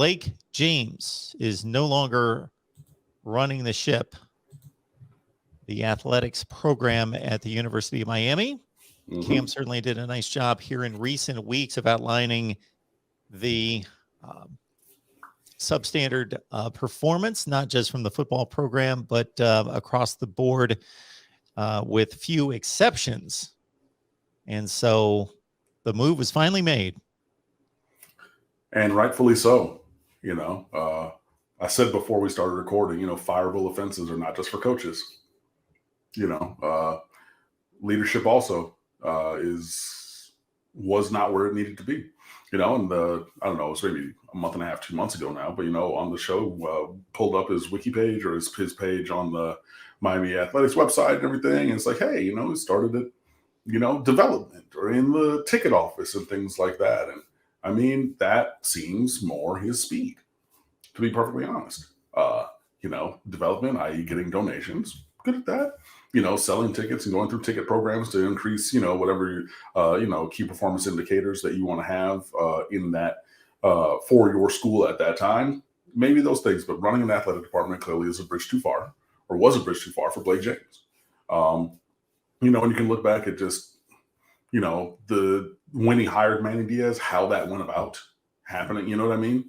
Blake James is no longer running the ship, the athletics program at the University of Miami. Cam certainly did a nice job here in recent weeks of outlining the substandard performance, not just from the football program, but across the board with few exceptions. And so the move was finally made. And rightfully so. I said before we started recording, fireable offenses are not just for coaches. Leadership also was not where it needed to be. And I don't know, it's maybe a month and a half, 2 months ago now, but, on the show, pulled up his wiki page or his page on the Miami Athletics website and everything. And it's like, hey, it started at, development or in the ticket office and things like that. And I mean, that seems more his speed, to be perfectly honest. Development, i.e. getting donations, good at that. Selling tickets and going through ticket programs to increase, whatever, key performance indicators that you want to have in that for your school at that time. Maybe those things, but running an athletic department clearly is a bridge too far, or was a bridge too far for Blake James. And you can look back at just, when he hired Manny Diaz, how that went about happening. You know what I mean?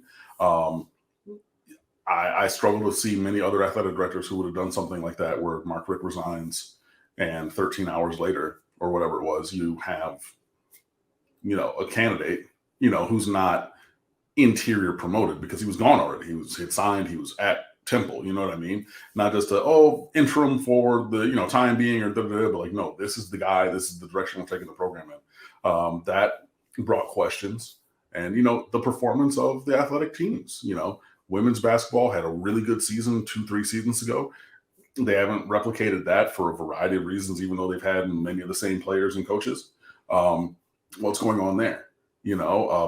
I struggle to see many other athletic directors who would have done something like that, where Mark Richt resigns and 13 hours later or whatever it was, you have, a candidate, who's not interior promoted because he was gone already. He had signed, he was at Temple, you know what I mean? Not just interim for the, time being or but like, no, this is the guy, this is the direction we're taking the program in. That brought questions. And, the performance of the athletic teams, women's basketball had a really good season 2-3 seasons ago. They haven't replicated that for a variety of reasons, even though they've had many of the same players and coaches. What's going on there?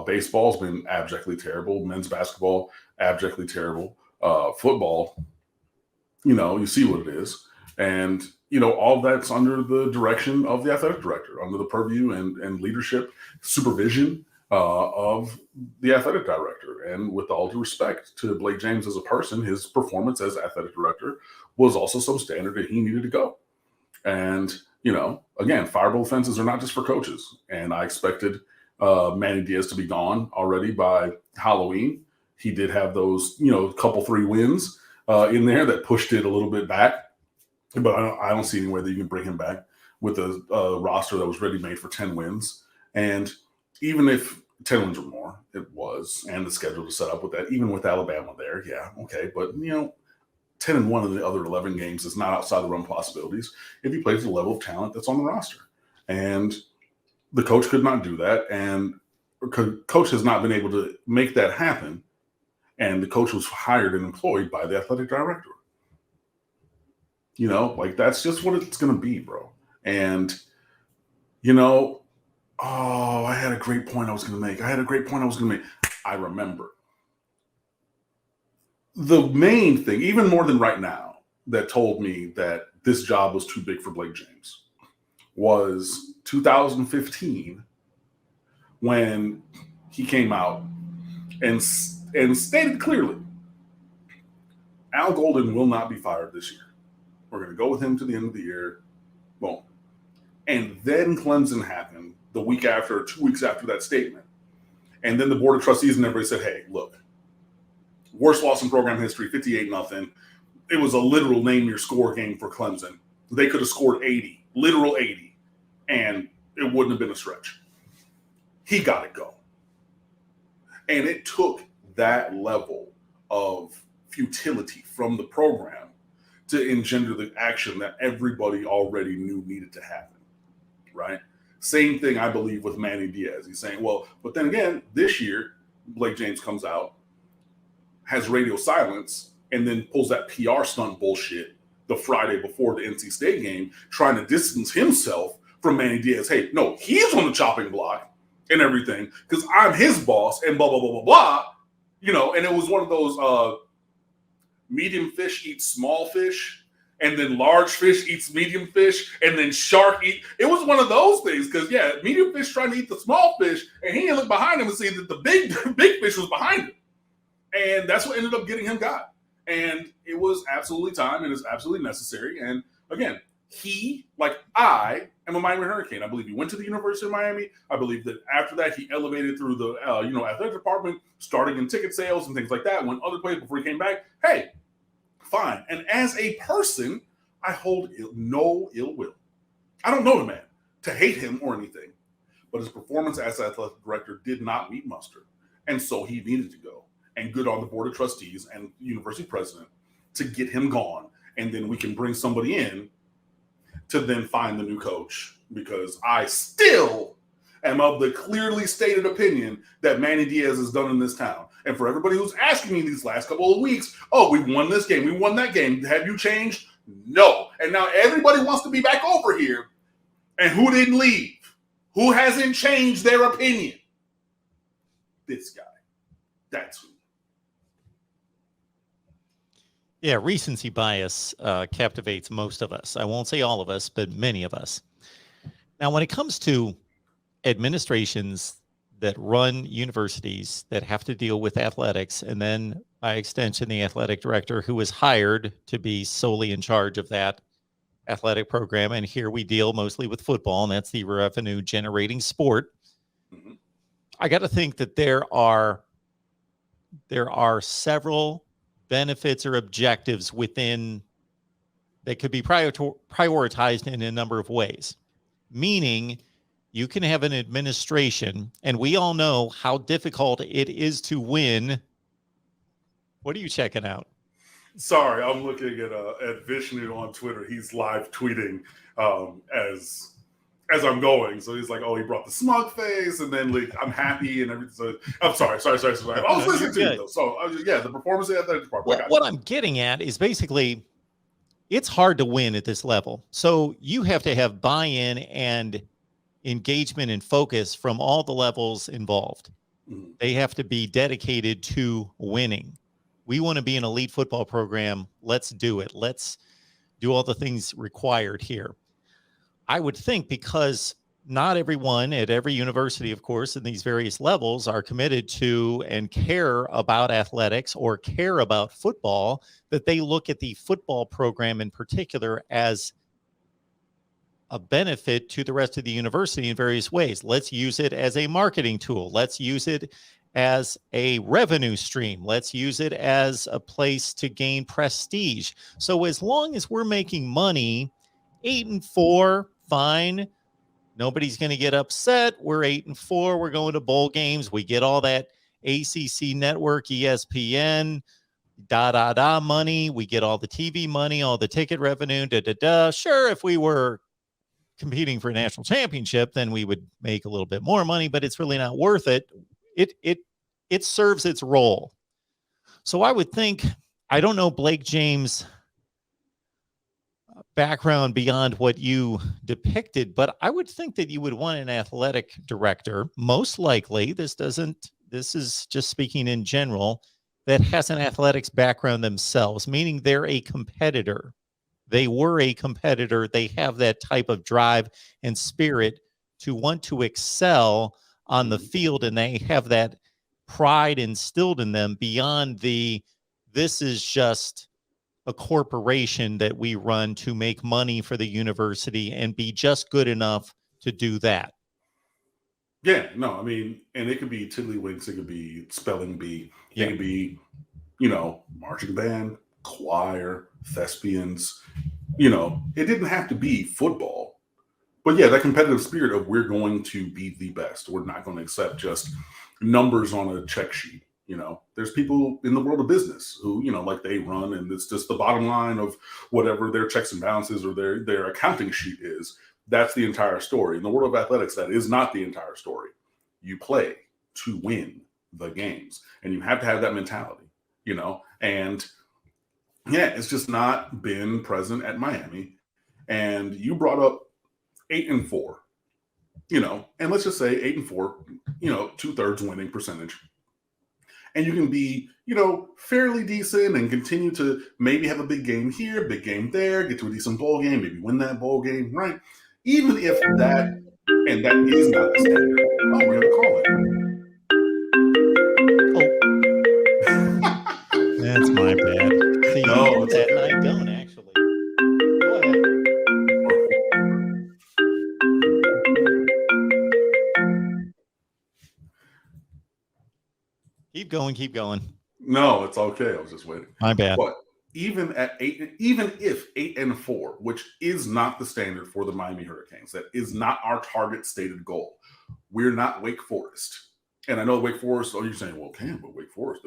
Baseball's been abjectly terrible. Men's basketball, abjectly terrible. Football, you see what it is. And, all that's under the direction of the athletic director, under the purview and leadership supervision of the athletic director. And with all due respect to Blake James as a person, his performance as athletic director was also substandard and he needed to go. And, again, fireable offenses are not just for coaches. And I expected Manny Diaz to be gone already by Halloween. He did have those, couple 3 wins in there that pushed it a little bit back. But I don't see any way that you can bring him back with a roster that was ready-made for 10 wins. And even if 10 wins or more, it was, and the schedule to set up with that, even with Alabama there, yeah, okay. But, 10-1 in the other 11 games is not outside the realm of possibilities if he plays the level of talent that's on the roster. And the coach could not do that. And coach has not been able to make that happen. And the coach was hired and employed by the athletic director. That's just what it's going to be, bro. And, I had a great point I was going to make. I remember. The main thing, even more than right now, that told me that this job was too big for Blake James was 2015 when he came out and stated clearly, Al Golden will not be fired this year. We're going to go with him to the end of the year. Boom. And then Clemson happened the week after, 2 weeks after that statement. And then the board of trustees and everybody said, hey, look, worst loss in program history, 58-0. It was a literal name your score game for Clemson. They could have scored 80, literal 80, and it wouldn't have been a stretch. He got to go. And it took that level of futility from the program to engender the action that everybody already knew needed to happen, right? Same thing, I believe, with Manny Diaz. He's saying, well, but then again, this year, Blake James comes out, has radio silence, and then pulls that PR stunt bullshit the Friday before the NC State game, trying to distance himself from Manny Diaz. Hey, no, he's on the chopping block and everything because I'm his boss and blah, blah, blah, blah, blah. And it was one of those medium fish eats small fish, and then large fish eats medium fish, and then shark eat. It was one of those things because, yeah, medium fish trying to eat the small fish, and he didn't look behind him and see that the big fish was behind him. And that's what ended up getting him got. And it was absolutely time and it's absolutely necessary. And again, he, like I, am a Miami Hurricane. I believe he went to the University of Miami. I believe that after that, he elevated through the athletic department, starting in ticket sales and things like that. Went other places before he came back. Hey, fine. And as a person, I hold no ill will. I don't know the man to hate him or anything, but his performance as athletic director did not meet muster. And so he needed to go. And good on the board of trustees and university president to get him gone. And then we can bring somebody in to then find the new coach, because I still am of the clearly stated opinion that Manny Diaz has done in this town. And for everybody who's asking me these last couple of weeks, oh, we won this game, we won that game, have you changed? No. And now everybody wants to be back over here. And who didn't leave? Who hasn't changed their opinion? This guy. That's who. Yeah, recency bias captivates most of us. I won't say all of us, but many of us. Now, when it comes to administrations that run universities that have to deal with athletics, and then by extension, the athletic director who is hired to be solely in charge of that athletic program, and here we deal mostly with football, and that's the revenue generating sport. Mm-hmm. I got to think that there are several benefits or objectives within that could be prioritized in a number of ways. Meaning, you can have an administration, and we all know how difficult it is to win. What are you checking out? Sorry, I'm looking at Vishnu on Twitter. He's live tweeting as I'm going. So he's like, oh, he brought the smug face, and then like, I'm happy and everything. So I'm sorry. I was listening to you though. So the performance of the athletic department. What I'm getting at is basically, it's hard to win at this level. So you have to have buy-in and engagement and focus from all the levels involved. Mm-hmm. They have to be dedicated to winning. We want to be an elite football program. Let's do it. Let's do all the things required here. I would think, because not everyone at every university, of course, in these various levels are committed to and care about athletics or care about football, that they look at the football program in particular as a benefit to the rest of the university in various ways. Let's use it as a marketing tool. Let's use it as a revenue stream. Let's use it as a place to gain prestige. So as long as we're making money, 8-4, fine. Nobody's going to get upset. We're 8-4. We're going to bowl games. We get all that ACC network, ESPN, money. We get all the TV money, all the ticket revenue, Sure, if we were competing for a national championship, then we would make a little bit more money, but it's really not worth it. It serves its role. So I would think, I don't know Blake James' background beyond what you depicted, but I would think that you would want an athletic director, most likely, this is just speaking in general, that has an athletics background themselves, meaning they're a competitor. They were a competitor. They have that type of drive and spirit to want to excel on the field, and they have that pride instilled in them beyond this is just a corporation that we run to make money for the university and be just good enough to do that. Yeah, no, I mean, and it could be tiddlywinks, it could be spelling bee, it could be, marching band, choir, thespians, it didn't have to be football. But yeah, that competitive spirit of we're going to be the best. We're not going to accept just numbers on a check sheet. There's people in the world of business who, like they run and it's just the bottom line of whatever their checks and balances or their accounting sheet is. That's the entire story. In the world of athletics, that is not the entire story. You play to win the games, and you have to have that mentality, and yeah, it's just not been present at Miami. And you brought up 8-4, and let's just say 8-4, 2/3 winning percentage. And you can be, fairly decent and continue to maybe have a big game here, big game there, get to a decent bowl game, maybe win that bowl game, right? Even if that is not the standard. Oh, we're going to call it. Keep going. Keep going. No, it's okay. I was just waiting. My bad. But even if 8-4, which is not the standard for the Miami Hurricanes, that is not our target stated goal. We're not Wake Forest. And I know Wake Forest, you're saying, well, but Wake Forest.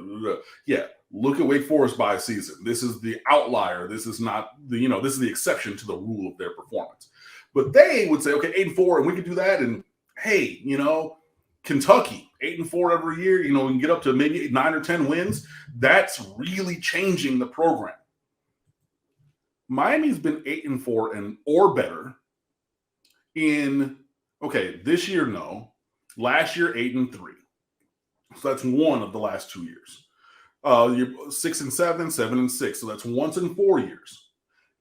Yeah, look at Wake Forest by season. This is the outlier. This is not this is the exception to the rule of their performance. But they would say, okay, 8-4, and we could do that. And hey, Kentucky, 8-4 every year, we can get up to maybe 9 or 10 wins. That's really changing the program. Miami's been 8-4 or better this year, no. Last year, 8-3. So that's one of the last 2 years. 6-7, 7-6. So that's once in 4 years.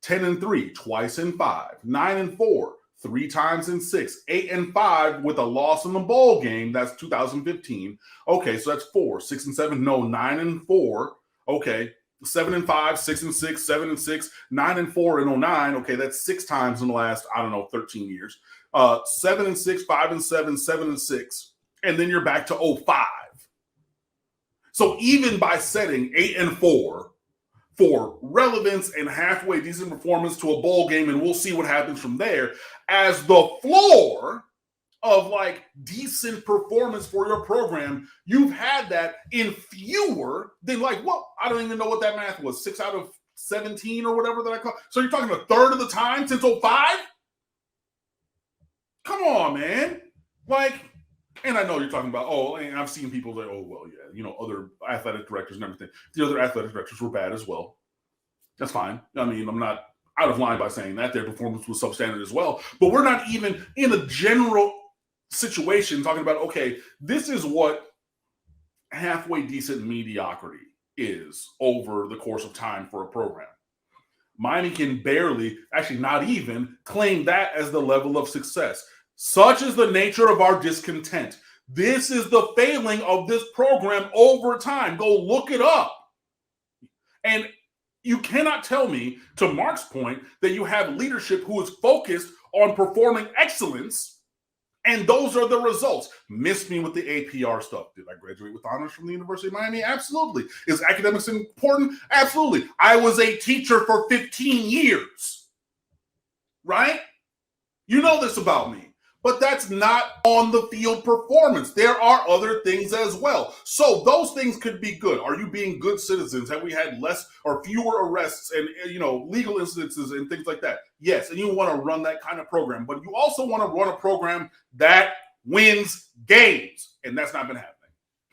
10-3, twice in 5. 9-4, 3 times in 6. 8-5 with a loss in the bowl game. That's 2015. Okay, so that's 4. 6-7, no, 9-4. Okay, 7-5, 6-6, 7-6, 9-4 and 09. Okay, that's 6 times in the last 13 years. 7-6, 5-7, 7-6, and then you're back to 05. So even by setting 8-4 for relevance and halfway decent performance to a bowl game, and we'll see what happens from there, as the floor of decent performance for your program, you've had that in fewer than I don't even know what that math was, 6 out of 17 or whatever that I call. So you're talking a third of the time since 05? Come on, man. And I know you're talking about, and I've seen people say, other athletic directors and everything. The other athletic directors were bad as well. That's fine. I mean, I'm not out of line by saying that. Their performance was substandard as well. But we're not even in a general situation talking about, okay, this is what halfway decent mediocrity is over the course of time for a program. Miami can barely, actually not even, claim that as the level of success. Such is the nature of our discontent. This is the failing of this program over time. Go look it up. And you cannot tell me, to Mark's point, that you have leadership who is focused on performing excellence, and those are the results. Miss me with the APR stuff. Did I graduate with honors from the University of Miami? Absolutely. Is academics important? Absolutely. I was a teacher for 15 years. Right? You know this about me. But that's not on the field performance. There are other things as well. So those things could be good. Are you being good citizens? Have we had less or fewer arrests and legal incidences and things like that? Yes, and you want to run that kind of program. But you also want to run a program that wins games. And that's not been happening.